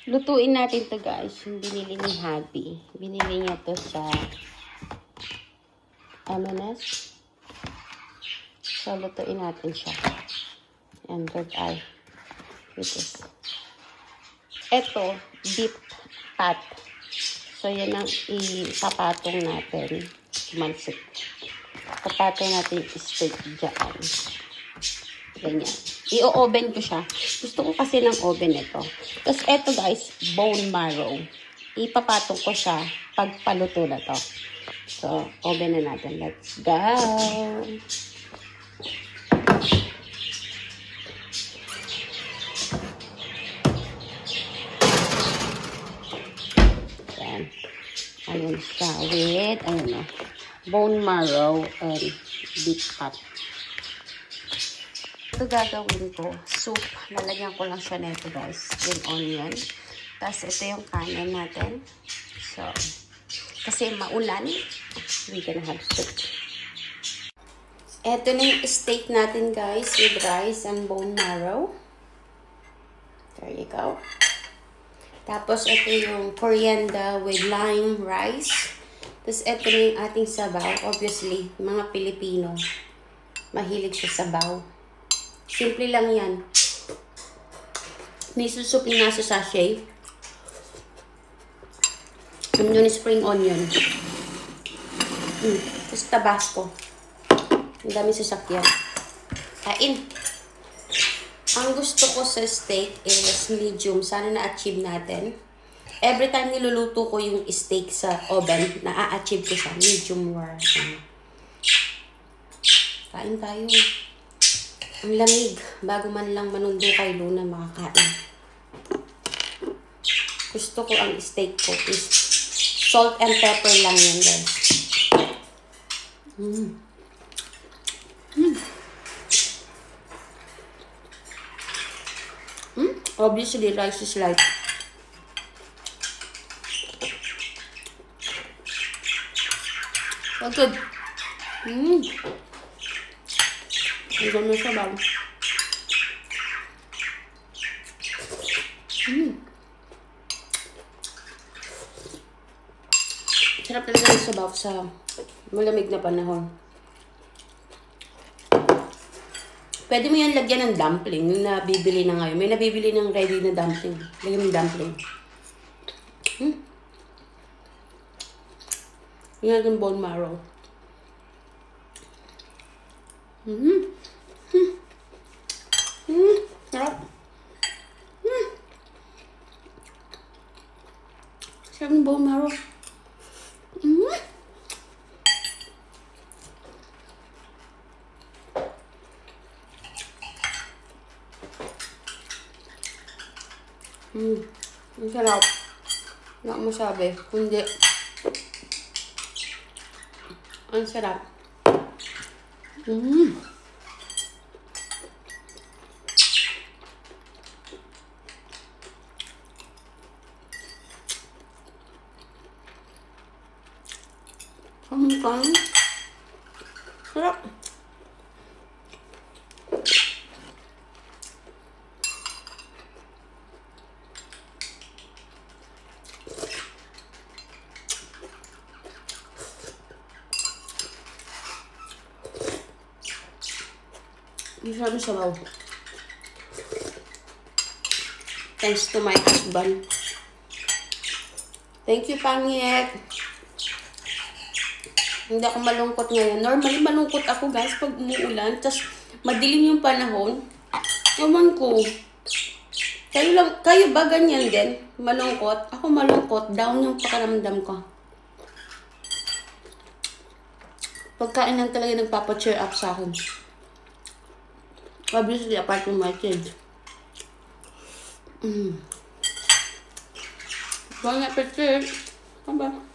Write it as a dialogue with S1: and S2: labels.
S1: Lutuin natin to guys. Yung binili ni Happy. Binili niya to sa M&S. So, lutuin natin siya. Yan, third eye. This. Ito, beef pat. So, yan ang ipapatong natin. Mansik. Papatong natin yung steak dyan. Ganyan. I-oven ko siya. Gusto ko kasi ng oven ito. Tapos ito guys, bone marrow. Ipapatong ko siya pag paluto na to. So, oven na natin. Let's go! Yan. Ayun siya with, ayun o, bone marrow and beef pat. Ito gagawin ko, soup. Lalagyan ko lang siya nito guys, with onion. Tapos ito yung kanin natin. So, kasi maulan, we gonna have soup. Ito na yung steak natin guys, with rice and bone marrow. There you go. Tapos ito yung coriander with lime rice. Tapos ito na yung ating sabaw. Obviously, mga Pilipino, mahilig sa sabaw. Simple lang yan. May susupin na sa sachet. Yun yung spring onion. Tapos tabasco. Ang dami sasakyan. Kain. Ang gusto ko sa steak is medium. Sana na-achieve natin. Every time niluluto ko yung steak sa oven, na-achieve ko siya. Medium rare. Kain tayo. Ang lamig. Bago man lang manundo kay Luna makakain. Gusto ko ang steak ko is salt and pepper lang yan guys. Obviously, rice is light. So good. Ang ganda siya ba? Sarap talaga yung sabaw sa malamig na panahon. Pwede mo yan lagyan ng dumpling, yung nabibili na ngayon. May nabibili ng ready na dumpling. Lagyan mo yung dumpling. Yan yung bone marrow. Sarap. Sarap yung bone marrow. Ang sarap. Wala akong masabi. Kundi, ang sarap. Sarap. Masarap yung sabaw. Thanks to my husband. Thank you, Pangit. Hindi ako malungkot ngayon. Normally, malungkot ako, guys, pag umuulan. Tapos, madilim yung panahon. Ewan ko. Kayo ba ganyan din? Malungkot? Ako malungkot. Down yung pakaramdam ko. Pagkain lang talaga nagpapacheer up sa akin. Obviously, apart from my kids. Bon appetit. Bye-bye.